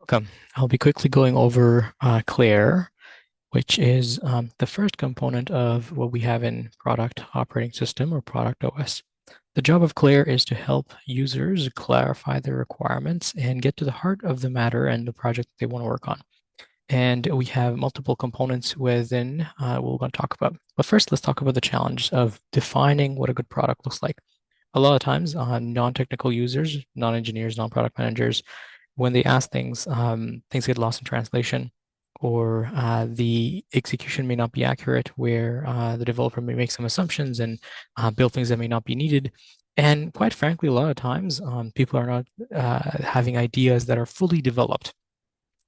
Welcome. I'll be quickly going over Claire, which is the first component of what we have in product operating system or product OS. The job of Claire is to help users clarify their requirements and get to the heart of the matter and the project they want to work on. And we have multiple components within what we're going to talk about. But first, let's talk about the challenge of defining what a good product looks like. A lot of times, non-technical users, non-engineers, non-product managers, when they ask things, things get lost in translation, or the execution may not be accurate, where the developer may make some assumptions and build things that may not be needed. And quite frankly, a lot of times people are not having ideas that are fully developed.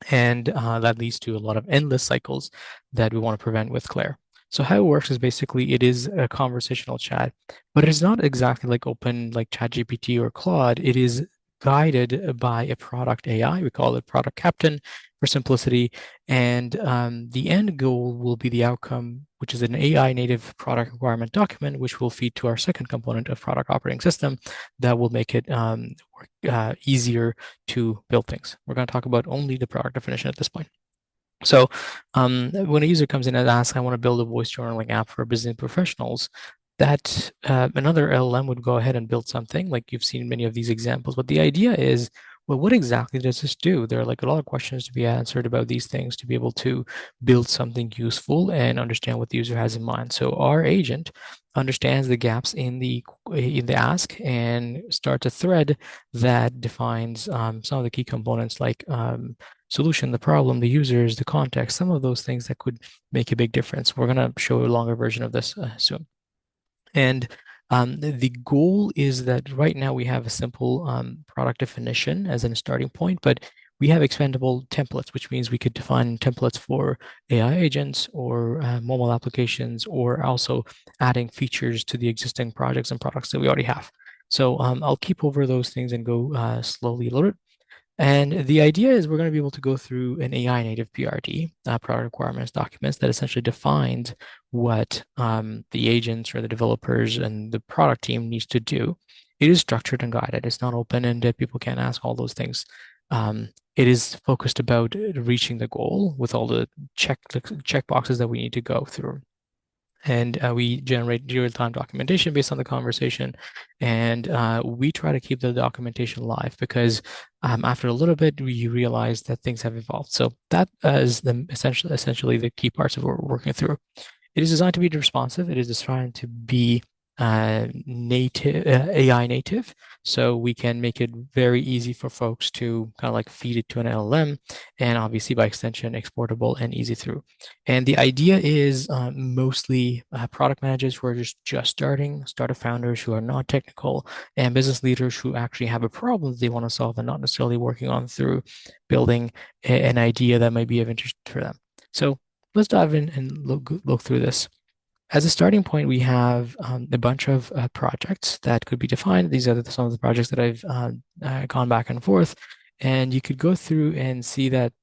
And that leads to a lot of endless cycles that we want to prevent with Claire. So how it works is basically it is a conversational chat, but it is not exactly like open like ChatGPT or Claude. It is guided by a product AI. We call it Product Captain for simplicity. And the end goal will be the outcome, which is an AI native product requirement document, which will feed to our second component of product operating system that will make it easier to build things. We're going to talk about only the product definition at this point. So when a user comes in and asks, I want to build a voice journaling app for business professionals, that another LLM would go ahead and build something like you've seen many of these examples. But the idea is, well, what exactly does this do? There are like a lot of questions to be answered about these things to be able to build something useful and understand what the user has in mind. So our agent understands the gaps in the ask and starts a thread that defines some of the key components like solution, the problem, the users, the context, some of those things that could make a big difference. We're going to show a longer version of this soon. And the goal is that right now we have a simple product definition as a starting point, but we have expandable templates, which means we could define templates for AI agents or mobile applications, or also adding features to the existing projects and products that we already have. So I'll keep over those things and go slowly a little bit. And the idea is we're going to be able to go through an AI native PRD, product requirements documents, that essentially defines what the agents or the developers and the product team needs to do. It is structured and guided. It's not open-ended. People can't ask all those things. It is focused about reaching the goal with all the check boxes that we need to go through. And we generate real-time documentation based on the conversation. And we try to keep the documentation live because after a little bit, we realize that things have evolved. So that is the essentially the key parts of what we're working through. It is designed to be responsive. It is designed to be native AI native, so we can make it very easy for folks to kind of like feed it to an LLM, and obviously by extension exportable and easy through. And the idea is mostly product managers who are just startup founders who are not technical, and business leaders who actually have a problem that they want to solve and not necessarily working on through building an idea that might be of interest for them. So let's dive in and look through this. As a starting point, we have a bunch of projects that could be defined. These are some of the projects that I've gone back and forth. And you could go through and see that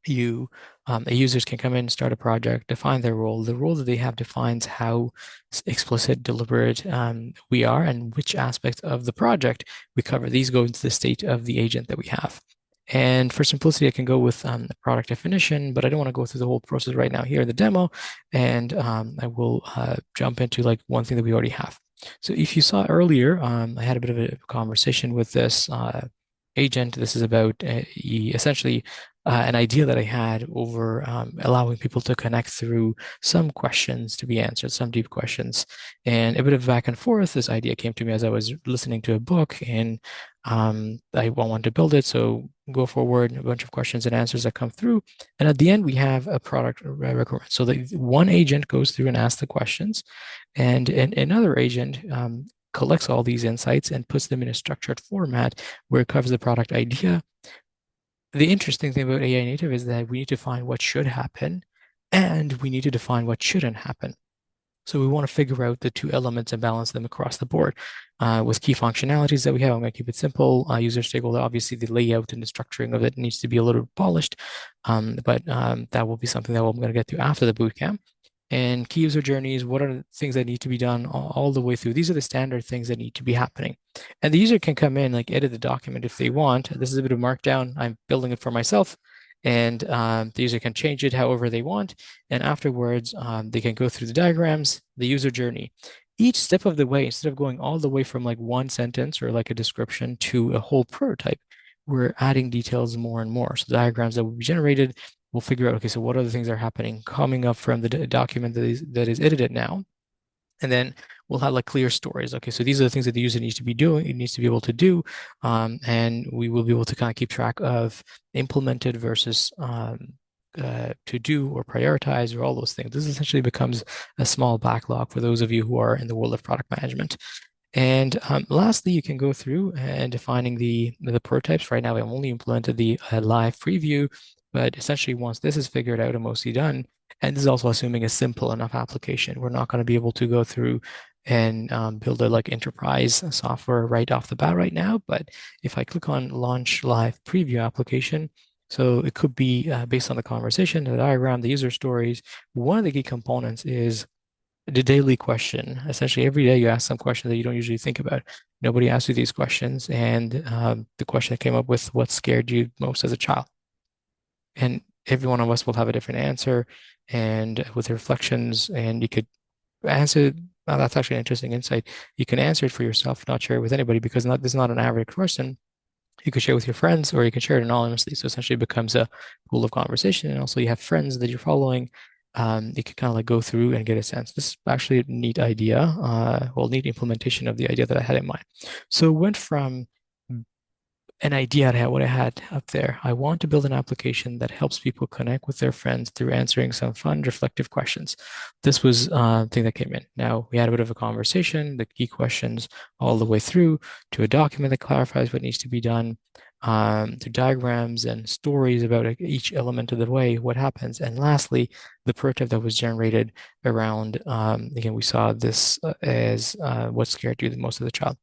users can come in, start a project, define their role. The role that they have defines how explicit, deliberate we are and which aspects of the project we cover. These go into the state of the agent that we have. And for simplicity, I can go with the product definition, but I don't want to go through the whole process right now here in the demo. And I will jump into like one thing that we already have. So if you saw earlier, I had a bit of a conversation with this agent. This is about essentially an idea that I had over allowing people to connect through some questions to be answered, some deep questions, and a bit of back and forth. This idea came to me as I was listening to a book, and I wanted to build it. So go forward, a bunch of questions and answers that come through, and at the end we have a product requirement. So the one agent goes through and asks the questions, and another agent collects all these insights and puts them in a structured format where it covers the product idea. The interesting thing about AI native is that we need to find what should happen and we need to define what shouldn't happen. So we want to figure out the two elements and balance them across the board with key functionalities that we have. I'm going to keep it simple. User stakeholder, obviously the layout and the structuring of it needs to be a little polished, but that will be something that I'm going to get to after the bootcamp. And key user journeys, what are the things that need to be done all the way through? These are the standard things that need to be happening. And the user can come in, like edit the document if they want. This is a bit of markdown. I'm building it for myself. And the user can change it however they want. And afterwards, they can go through the diagrams, the user journey. Each step of the way, instead of going all the way from like one sentence or like a description to a whole prototype, we're adding details more and more. So the diagrams that will be generated, we'll figure out, okay, so what other things are happening coming up from the document that is edited now. And then we'll have like clear stories. Okay, so these are the things that the user needs to be doing, it needs to be able to do. And we will be able to kind of keep track of implemented versus to do or prioritize or all those things. This essentially becomes a small backlog for those of you who are in the world of product management. And lastly, you can go through and defining the prototypes. Right now, I've only implemented the live preview, but essentially once this is figured out and mostly done, and this is also assuming a simple enough application, we're not going to be able to go through and build a like enterprise software right off the bat right now. But if I click on launch live preview application, so it could be based on the conversation, the diagram, the user stories. One of the key components is the daily question. Essentially, every day you ask some question that you don't usually think about. Nobody asks you these questions. And the question that came up with what scared you most as a child. And every one of us will have a different answer and with reflections, and you could answer. That's actually an interesting insight. You can answer it for yourself, not share it with anybody because this is not an average person. You could share with your friends or you can share it anonymously. So essentially it becomes a pool of conversation. And also you have friends that you're following. You can kind of like go through and get a sense. This is actually a neat idea, neat implementation of the idea that I had in mind. So it went from an idea I had, what I had up there. I want to build an application that helps people connect with their friends through answering some fun, reflective questions. This was the thing that came in. Now we had a bit of a conversation, the key questions all the way through to a document that clarifies what needs to be done, to diagrams and stories about each element of the way, what happens. And lastly, the prototype that was generated around, again, we saw this as what scared you the most as a child.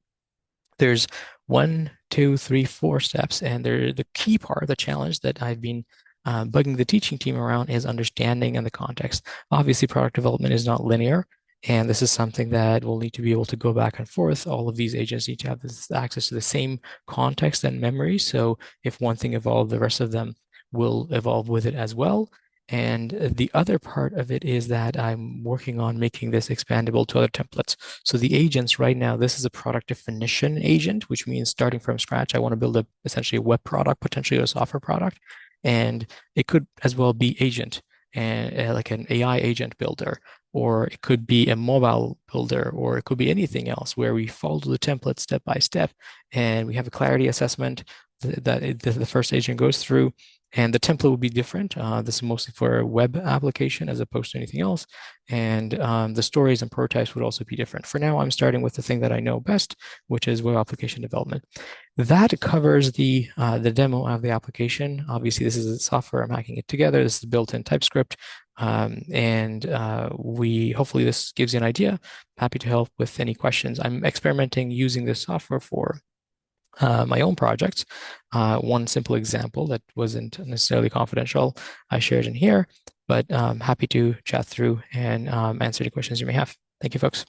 There's one, two, three, four steps, and they're the key part, the challenge that I've been bugging the teaching team around is understanding and the context. Obviously, product development is not linear, and this is something that we'll need to be able to go back and forth. All of these agents need to have this access to the same context and memory. So if one thing evolved, the rest of them will evolve with it as well. And the other part of it is that I'm working on making this expandable to other templates. So the agents right now, this is a product definition agent, which means starting from scratch, I want to build essentially a web product, potentially a software product. And it could as well be agent and like an AI agent builder, or it could be a mobile builder, or it could be anything else where we follow the template step by step and we have a clarity assessment that the first agent goes through. And the template will be different. This is mostly for a web application as opposed to anything else. And the stories and prototypes would also be different. For now, I'm starting with the thing that I know best, which is web application development. That covers the demo of the application. Obviously, this is a software. I'm hacking it together. This is built in TypeScript. And we hopefully this gives you an idea. Happy to help with any questions. I'm experimenting using this software for my own projects. One simple example that wasn't necessarily confidential, I shared in here, but happy to chat through and answer any questions you may have. Thank you, folks.